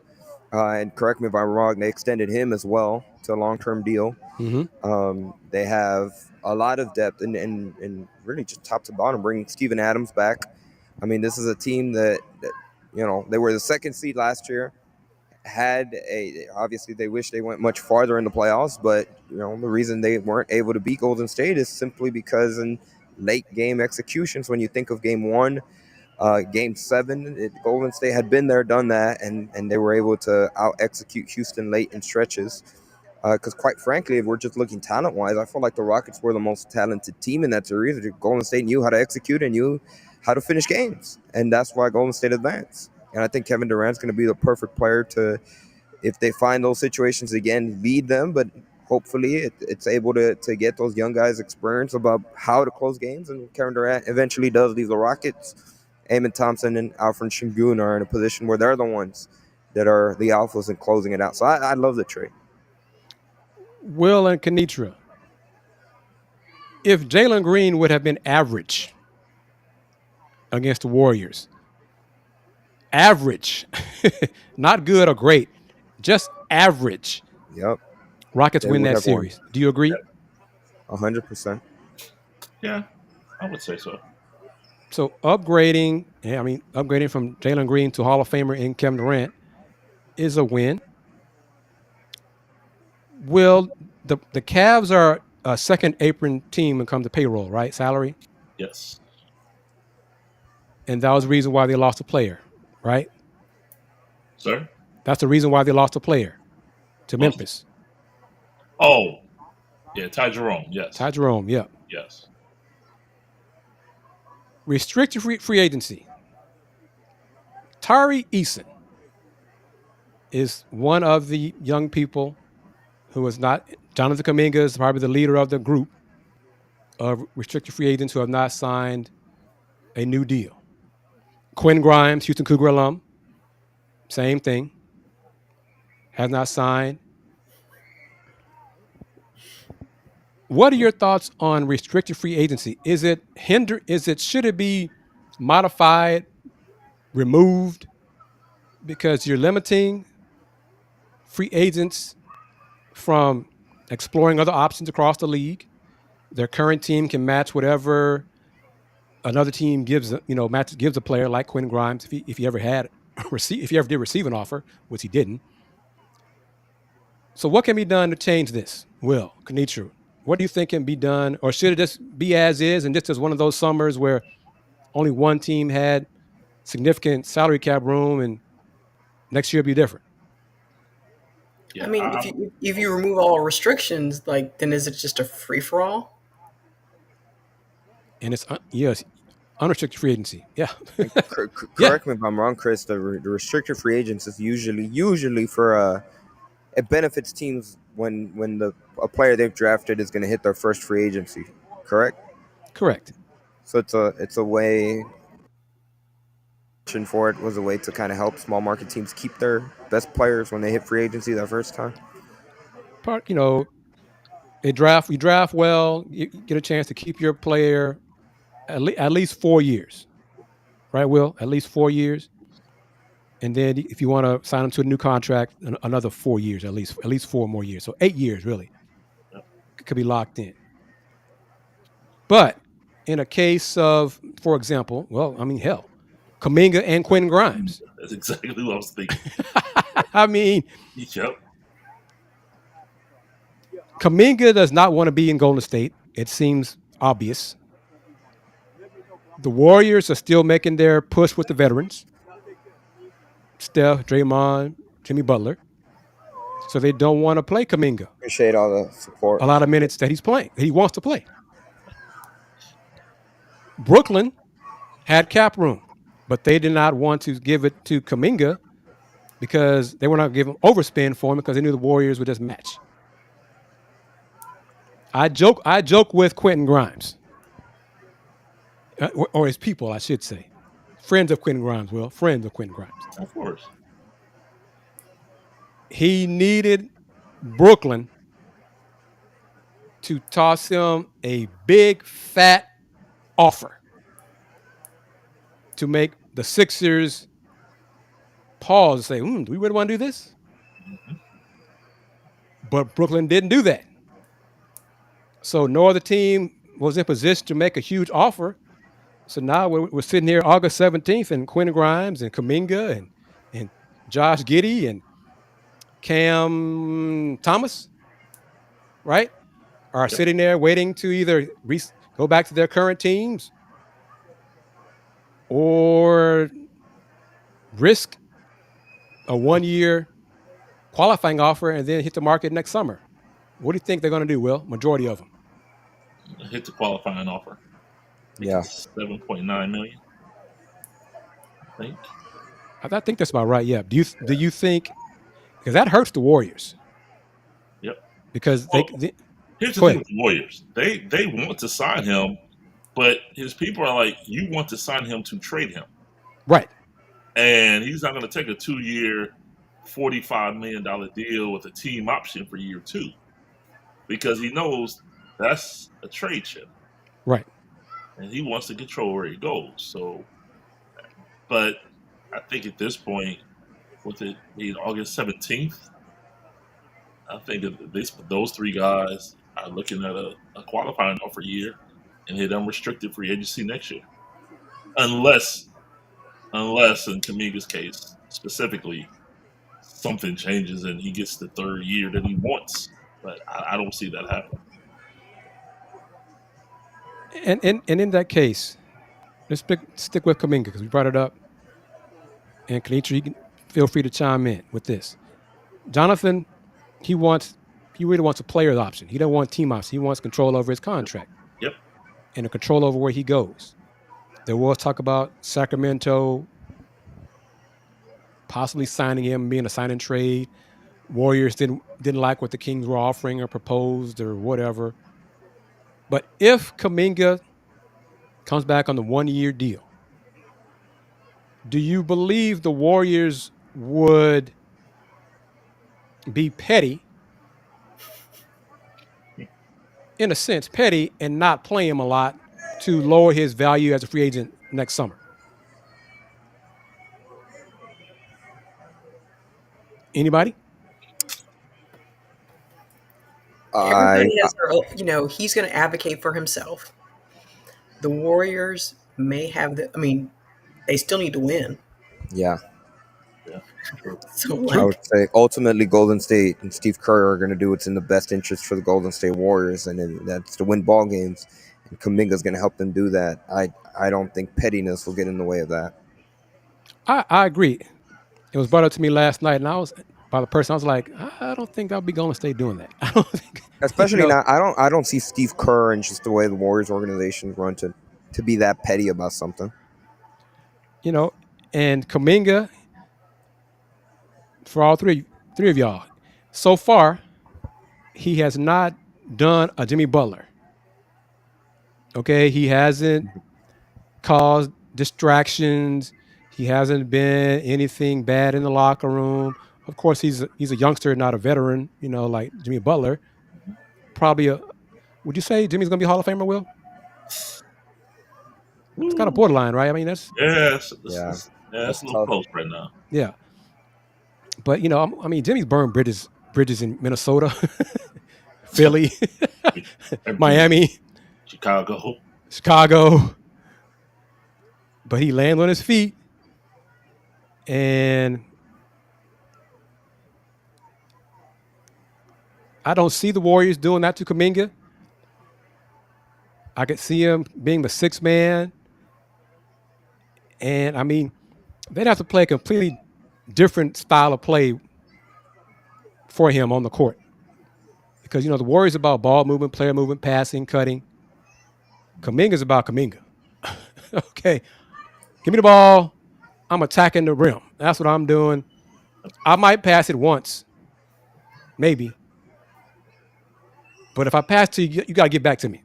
Speaker 4: And correct me if I'm wrong, they extended him as well to a long-term deal.
Speaker 1: Mm-hmm.
Speaker 4: They have a lot of depth and really just top to bottom, bringing Steven Adams back. I mean, this is a team that they were the second seed last year. Obviously they wish they went much farther in the playoffs, but the reason they weren't able to beat Golden State is simply because in late game executions, when you think of game 1, game 7, Golden State had been there, done that, and they were able to out execute Houston late in stretches. Because quite frankly, if we're just looking talent-wise, I feel like the Rockets were the most talented team in that series. Golden State knew how to execute and knew how to finish games, and that's why Golden State advanced. And I think Kevin Durant's going to be the perfect player to, if they find those situations again, lead them. But hopefully it's able to get those young guys experience about how to close games. And Kevin Durant eventually does leave the Rockets. Amen Thompson and Alfred Sengun are in a position where they're the ones that are the alphas in closing it out. So I love the trade.
Speaker 1: Will and Kennetra, if Jalen Green would have been average against the Warriors, average, not good or great, just average,
Speaker 4: Yep,
Speaker 1: Rockets
Speaker 4: they
Speaker 1: win
Speaker 4: would
Speaker 1: that
Speaker 4: have won.
Speaker 1: series. Do you agree?
Speaker 4: 100%.
Speaker 3: Yeah, I would say so.
Speaker 1: So upgrading from Jalen Green to Hall of Famer in Kevin Durant is a win. Will the Cavs are a second apron team when it comes to payroll, right? Salary?
Speaker 3: Yes.
Speaker 1: And that was the reason why they lost a player, right?
Speaker 3: Sir?
Speaker 1: That's the reason why they lost a player to Memphis.
Speaker 3: Oh, yeah, Ty Jerome, yes.
Speaker 1: Ty Jerome, yeah.
Speaker 3: Yes.
Speaker 1: Restricted free agency. Tari Eason is one of the young people who is not. Jonathan Kuminga is probably the leader of the group of restricted free agents who have not signed a new deal. Quentin Grimes, Houston Cougar alum, same thing, has not signed. What are your thoughts on restricted free agency? Should it be modified, removed, because you're limiting free agents from exploring other options across the league? Their current team can match whatever another team gives a player like Quentin Grimes if he ever did receive an offer, which he didn't. So what can be done to change this? Will, Kennetra, what do you think can be done, or should it just be as is and just as one of those summers where only one team had significant salary cap room and next year it'll be different?
Speaker 2: Yeah, I mean, if you remove all restrictions, then is it just a free for all?
Speaker 1: And it's yes, unrestricted free agency. Yeah.
Speaker 4: Correct me if I'm wrong, Chris. The restricted free agents is usually for it benefits teams when a player they've drafted is going to hit their first free agency. Correct.
Speaker 1: Correct.
Speaker 4: So it's a way. For it was a way to kind of help small market teams keep their best players when they hit free agency that first time.
Speaker 1: You draft well, you get a chance to keep your player at least 4 years, right, Will? At least 4 years. And then if you want to sign them to a new contract, another 4 years, at least 4 more years. So 8 years, really, could be locked in. But in a case of, for example, Kuminga and Quentin Grimes.
Speaker 3: That's exactly what I was thinking.
Speaker 1: I mean,
Speaker 3: yep.
Speaker 1: Kuminga does not want to be in Golden State. It seems obvious. The Warriors are still making their push with the veterans. Steph, Draymond, Jimmy Butler. So they don't want to play Kuminga.
Speaker 4: Appreciate all the support.
Speaker 1: A lot of minutes that he's playing, that he wants to play. Brooklyn had cap room, but they did not want to give it to Kuminga because they were not giving overspend for him because they knew the Warriors would just match. I joke with Quentin Grimes, or his people, I should say. Friends of Quentin Grimes, friends of Quentin Grimes.
Speaker 3: Of course.
Speaker 1: He needed Brooklyn to toss him a big, fat offer to make the Sixers pause and say, do we really want to do this?
Speaker 3: Mm-hmm.
Speaker 1: But Brooklyn didn't do that. So no other team was in position to make a huge offer. So now we're sitting here August 17th, and Quentin Grimes and Kuminga and Josh Giddey and Cam Thomas, right, are sitting there waiting to either go back to their current teams or risk a 1-year qualifying offer and then hit the market next summer. What do you think they're going to do, Will? Majority of them.
Speaker 3: Hit the qualifying offer.
Speaker 4: Yeah.
Speaker 3: 7.9 million, I think.
Speaker 1: I think that's about right, yeah. Do you think, because that hurts the Warriors.
Speaker 3: Yep.
Speaker 1: Because
Speaker 3: here's the thing with the Warriors. They want to sign him, but his people are like, you want to sign him to trade him.
Speaker 1: Right.
Speaker 3: And he's not going to take a 2-year, $45 million deal with a team option for year 2 because he knows that's a trade chip.
Speaker 1: Right.
Speaker 3: And he wants to control where he goes. So, but I think at this point, with it being August 17th, I think those 3 guys are looking at a qualifying offer year and hit unrestricted free agency next year. Unless in Kuminga's case, specifically, something changes and he gets the 3rd year that he wants. But I don't see that happening.
Speaker 1: And in that case, let's stick with Kuminga because we brought it up. And Kennetra, you can feel free to chime in with this. Jonathan, he really wants a player's option. He doesn't want team option. He wants control over his contract.
Speaker 3: Yep.
Speaker 1: And a control over where he goes. There was talk about Sacramento possibly signing him, being a sign and trade. Warriors didn't like what the Kings were offering or proposed or whatever. But if Kuminga comes back on the 1-year deal, do you believe the Warriors would be petty, in a sense, petty, and not play him a lot to lower his value as a free agent next summer? Anybody?
Speaker 2: Everybody has their, he's going to advocate for himself. The Warriors may have they still need to win.
Speaker 4: Yeah.
Speaker 3: True.
Speaker 2: So
Speaker 4: I would say ultimately Golden State and Steve Kerr are going to do what's in the best interest for the Golden State Warriors, and that's to win ball games. And Kuminga's going to help them do that. I don't think pettiness will get in the way of that.
Speaker 1: I agree. It was brought up to me last night, and I was like, I don't think I'll be Golden State doing that. I don't think,
Speaker 4: especially now. I don't see Steve Kerr and just the way the Warriors organization run to be that petty about something.
Speaker 1: And Kuminga, for all three of y'all, so far, he has not done a Jimmy Butler. Okay, he hasn't caused distractions. He hasn't been anything bad in the locker room. Of course, he's a youngster, not a veteran, like Jimmy Butler. Probably would you say Jimmy's going to be a Hall of Famer, Will? It's kind of borderline, right? I mean, that's...
Speaker 3: It's a little close right now.
Speaker 1: Yeah. But, Jimmy's burned bridges in Minnesota, Philly, Miami, Chicago. But he landed on his feet. And I don't see the Warriors doing that to Kuminga. I could see him being the 6th man. And, they'd have to play a completely different style of play for him on the court. Because, the Warriors about ball movement, player movement, passing, cutting. Kuminga's about Kuminga. Okay. Give me the ball. I'm attacking the rim. That's what I'm doing. I might pass it once, maybe. But if I pass to you, you got to get back to me.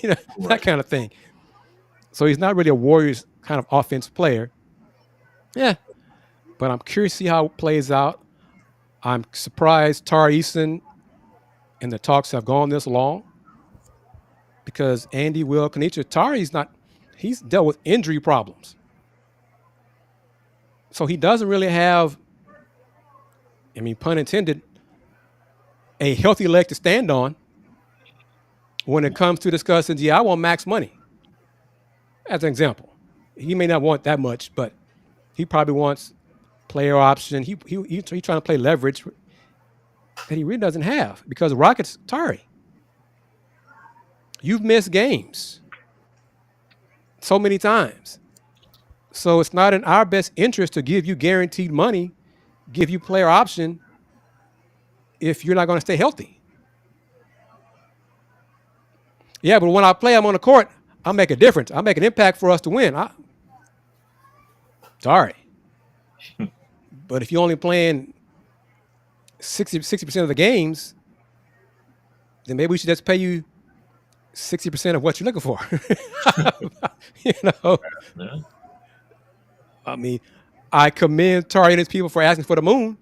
Speaker 1: You know, that
Speaker 3: Right.
Speaker 1: kind of thing. So he's not really a Warriors kind of offensive player. Yeah, but I'm curious to see how it plays out. I'm surprised Tari Eason and the talks have gone this long because Andy, Will, Kennetra, Tari's not, he's dealt with injury problems. So he doesn't really have, I mean, pun intended, a healthy leg to stand on when it comes to discussing, yeah, I want max money, as an example. He may not want that much, but he probably wants player option. He's trying to play leverage that he really doesn't have because Rockets, Tari, you've missed games so many times. So it's not in our best interest to give you guaranteed money, give you player option if you're not going to stay healthy. Yeah, but when I play, I'm on the court, I make a difference. I make an impact for us to win. Sorry. But if you're only playing 60% of the games, then maybe we should just pay you 60% of what you're looking for. You know,
Speaker 3: Yeah.
Speaker 1: I mean, I commend Tari and his people for asking for the moon,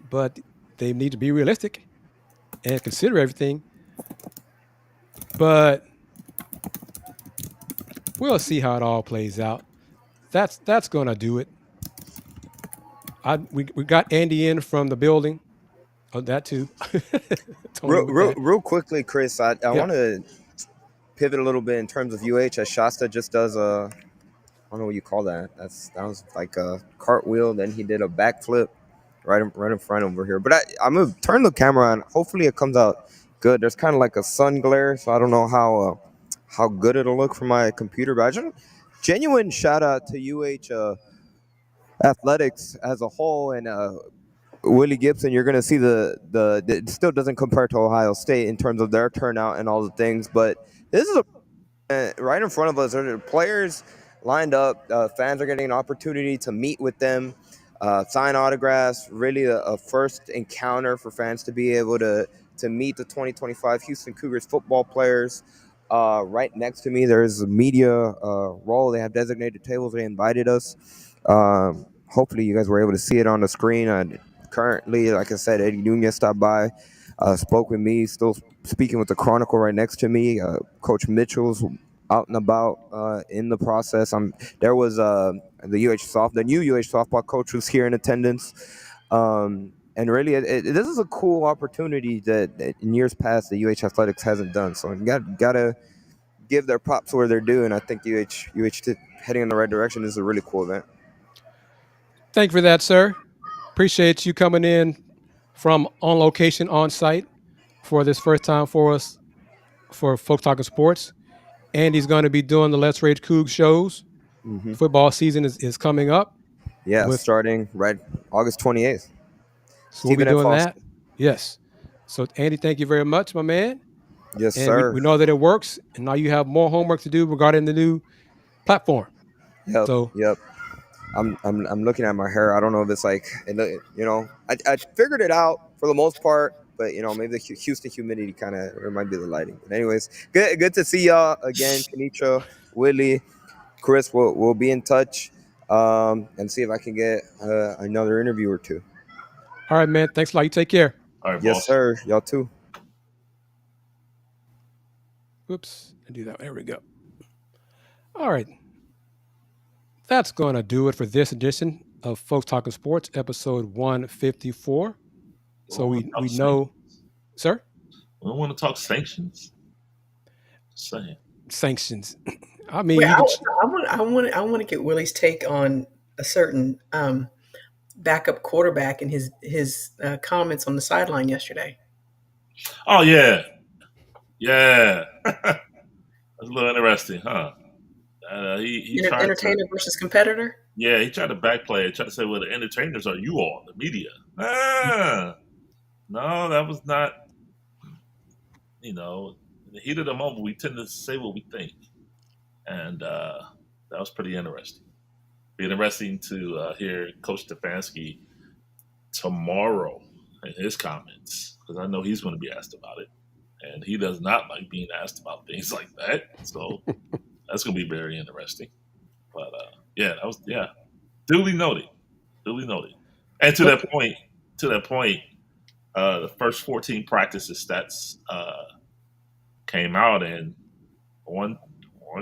Speaker 1: but they need to be realistic and consider everything. But we'll see how it all plays out. That's gonna do it. We got Andy in from the building. Oh, that too. Tony with that.
Speaker 4: Real quickly, Chris, I
Speaker 1: Yeah.
Speaker 4: want to pivot a little bit in terms of UH. As Shasta just does I don't know what you call that. That was like a cartwheel. Then he did a backflip right in front over here. But I'm gonna turn the camera on. Hopefully it comes out good. There's kind of like a sun glare, so I don't know how good it'll look from my computer. But I just genuine shout out to UH athletics as a whole and Willy Gibson. You're gonna see it still doesn't compare to Ohio State in terms of their turnout and all the things, but this is right in front of us. There are players lined up. Fans are getting an opportunity to meet with them, sign autographs. Really, a first encounter for fans to be able to meet the 2025 Houston Cougars football players. Right next to me, there's a media role. They have designated tables. They invited us. Hopefully, you guys were able to see it on the screen. Currently, like I said, Eddie Nunez stopped by, spoke with me. Still speaking with the Chronicle right next to me. Coach Mitchell's out and about in the process. There was the new UH softball coach was here in attendance. And really, this is a cool opportunity that in years past the UH athletics hasn't done. So you gotta give their props where they're due. And I think UH heading in the right direction. This is a really cool event.
Speaker 1: Thank you for that, sir. Appreciate you coming in from on location, on site for this first time for us for Folks Talkin Sports. Andy's going to be doing the Let's Rage Coug shows.
Speaker 4: Mm-hmm.
Speaker 1: Football season is coming up.
Speaker 4: Yeah, starting right August 28th.
Speaker 1: So we'll be doing that. Yes. So Andy, thank you very much, my man.
Speaker 4: Yes,
Speaker 1: and
Speaker 4: sir.
Speaker 1: We know that it works, and now you have more homework to do regarding the new platform.
Speaker 4: Yep. I'm looking at my hair. I don't know if it's like, I figured it out for the most part, but maybe the Houston humidity kind of, it might be the lighting. But anyways, good to see y'all again, Kennetra, Willy, Kris. We'll be in touch and see if I can get another interview or two.
Speaker 1: All right, man. Thanks a lot. You take care.
Speaker 3: All right,
Speaker 4: yes,
Speaker 3: boss.
Speaker 4: sir. Y'all too.
Speaker 1: Oops. I do that. There we go. All right. That's going to do it for this edition of Folks Talkin Sports, episode 154. So we know, sir?
Speaker 3: We don't want to talk sanctions. Just saying.
Speaker 1: Sanctions. I mean,
Speaker 2: I want to get Willy's take on a certain backup quarterback and his comments on the sideline yesterday.
Speaker 3: Oh yeah. That's a little interesting, huh? He tried
Speaker 2: entertainer versus competitor.
Speaker 3: Yeah, he tried to backplay it. Tried to say, "Well, the entertainers are you all, the media." No, that was not. In the heat of the moment, we tend to say what we think, and that was pretty interesting. Be interesting to hear Coach Stefanski tomorrow in his comments, because I know he's going to be asked about it, and he does not like being asked about things like that. So that's going to be very interesting. But that was duly noted. And to that point, the first 14 practices stats came out, and on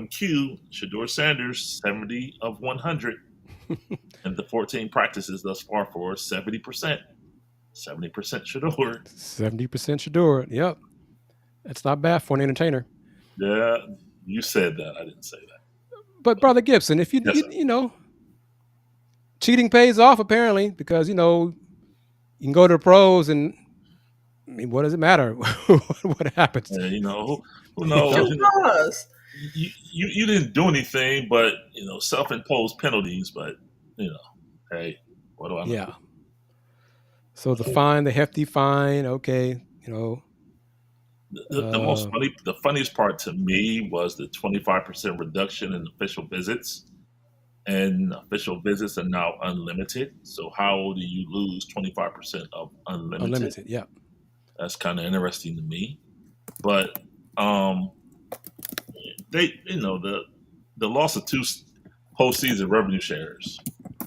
Speaker 3: cue, Shedeur Sanders 70 of 100, and the 14 practices thus far for 70%. 70% Shedeur.
Speaker 1: 70% Shedeur. Yep, that's not bad for an entertainer.
Speaker 3: Yeah, you said that. I didn't say that.
Speaker 1: But Brother Gibson, if you cheating pays off apparently, because you can go to the pros and I mean, what does it matter what happens?
Speaker 3: Who knows? You didn't do anything, but self-imposed penalties. But hey, what do I know?
Speaker 1: Yeah. So the hefty fine, okay,
Speaker 3: The funniest part to me was the 25% reduction in official visits, and official visits are now unlimited. So how do you lose 25% of unlimited?
Speaker 1: Unlimited, yeah.
Speaker 3: That's kind of interesting to me. But the loss of 2 postseason revenue shares,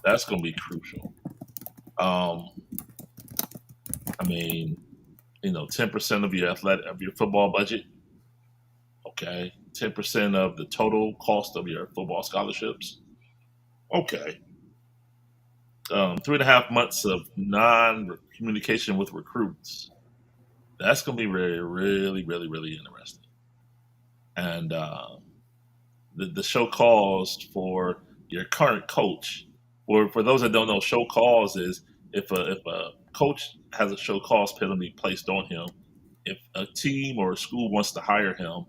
Speaker 3: that's going to be crucial. 10% of your football budget. Okay, 10% of the total cost of your football scholarships. Okay. 3.5 months of non-communication with recruits. That's going to be really, really, really, really interesting. And the show cause for your current coach, or for those that don't know, show cause is if a coach has a show cause penalty placed on him, if a team or a school wants to hire him,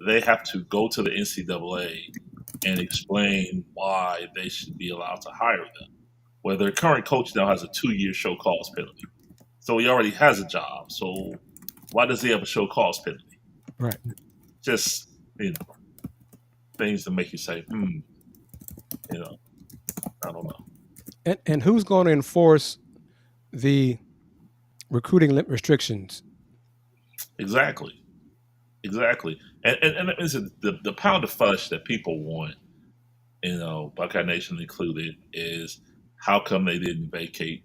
Speaker 3: they have to go to the NCAA and explain why they should be allowed to hire them. Well, their current coach now has a 2-year show cause penalty. So he already has a job. So why does he have a show cause penalty?
Speaker 1: Right.
Speaker 3: Just, things to make you say, I don't know.
Speaker 1: And who's going to enforce the recruiting restrictions?
Speaker 3: Exactly. And listen, the pound of flesh that people want, Buckeye Nation included, is how come they didn't vacate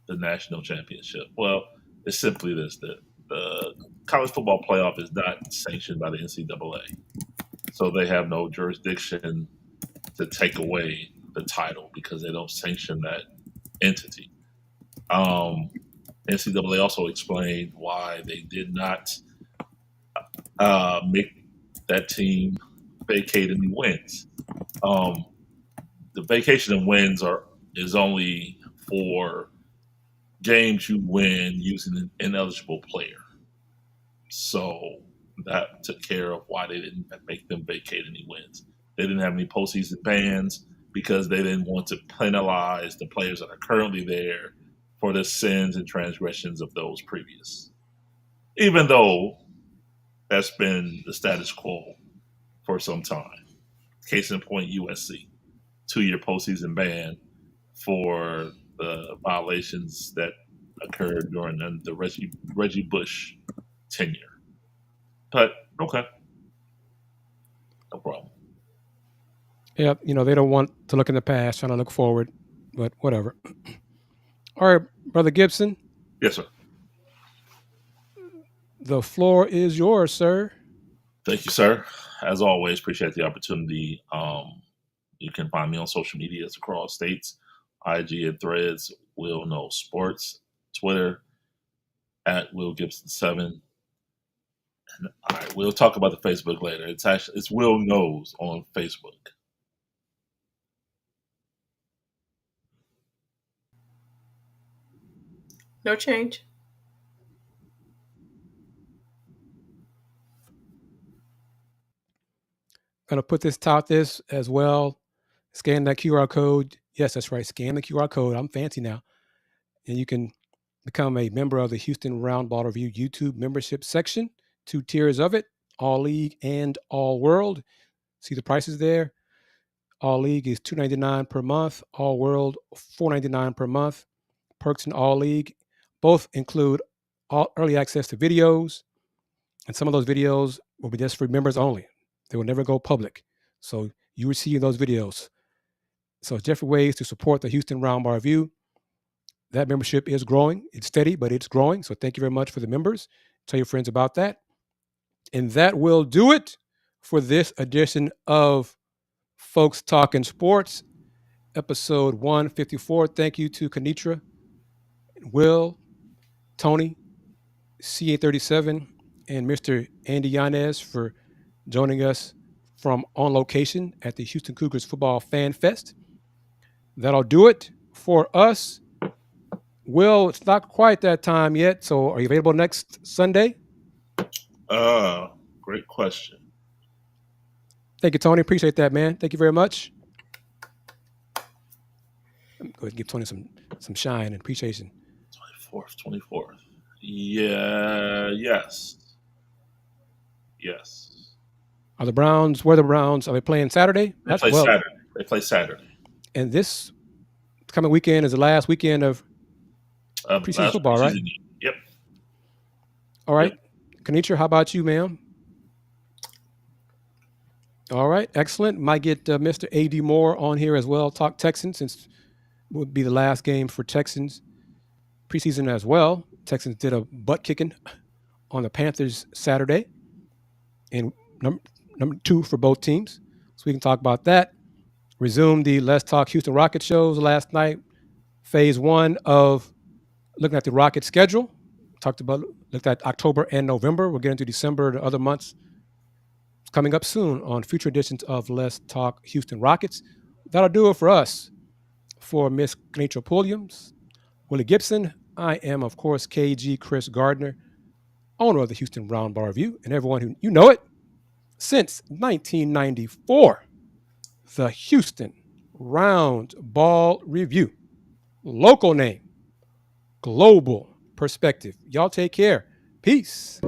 Speaker 3: the national championship? Well, it's simply this: that the college football playoff is not sanctioned by the NCAA, so they have no jurisdiction to take away the title because they don't sanction that entity. NCAA also explained why they did not make that team vacate any wins. The vacation of wins is only for games you win using an ineligible player. So that took care of why they didn't make them vacate any wins. They didn't have any postseason bans because they didn't want to penalize the players that are currently there for the sins and transgressions of those previous. Even though that's been the status quo for some time. Case in point, USC, 2-year postseason ban for the violations that occurred during the Reggie Bush tenure. But okay, no problem.
Speaker 1: Yeah, they don't want to look in the past, trying to look forward, but whatever. All right, Brother Gibson.
Speaker 3: Yes, sir.
Speaker 1: The floor is yours, sir.
Speaker 3: Thank you, sir. As always, appreciate the opportunity. You can find me on social media across states, IG and Threads, Will Know Sports, Twitter, at Will Gibson 7. And, all right, we'll talk about the Facebook later. It's Will Knows on Facebook.
Speaker 2: No change.
Speaker 1: Going to put this as well. Scan that QR code. Yes, that's right. Scan the QR code. I'm fancy now. And you can become a member of the Houston Roundball Review YouTube membership section. 2 tiers of it, all league and all world. See the prices there. All League is $2.99 per month. All World, $4.99 per month. Perks in All League both include all early access to videos, and some of those videos will be just for members only. They will never go public. So you receive those videos. So different ways to support the Houston Roundball Review. That membership is growing. It's steady, but it's growing. So thank you very much for the members. Tell your friends about that. And that will do it for this edition of Folks Talkin Sports, episode 154. Thank you to Kennetra, Will, Tony, CA37, and Mr. Andy Yanez for joining us from on location at the Houston Cougars Football Fan Fest. That'll do it for us. Will, it's not quite that time yet, so are you available next Sunday?
Speaker 3: Great question.
Speaker 1: Thank you, Tony. Appreciate that, man. Thank you very much. Go ahead and give Tony some shine and appreciation.
Speaker 3: 24th. Yeah, yes.
Speaker 1: Are the Browns, where are the Browns? Are they playing Saturday?
Speaker 3: Saturday. They play Saturday.
Speaker 1: And this coming weekend is the last weekend of preseason football, right?
Speaker 3: Yep.
Speaker 1: All right. Yep. Kennetra, how about you, ma'am? All right. Excellent. Might get Mr. A.D. Moore on here as well. Talk Texans, since it would be the last game for Texans preseason as well. Texans did a butt kicking on the Panthers Saturday. And number 2 for both teams. So we can talk about that. Resumed the Let's Talk Houston Rockets shows last night. Phase 1 of looking at the Rockets schedule. Looked at October and November. We'll get into December and other months. It's coming up soon on future editions of Let's Talk Houston Rockets. That'll do it for us. For Miss Kennetra Pulliams, Willy Gibson, I am, of course, KG Kris Gardner, owner of the Houston Roundball Review, and everyone who, you know it, since 1994, the Houston Roundball Review. Local name, global perspective. Y'all take care. Peace.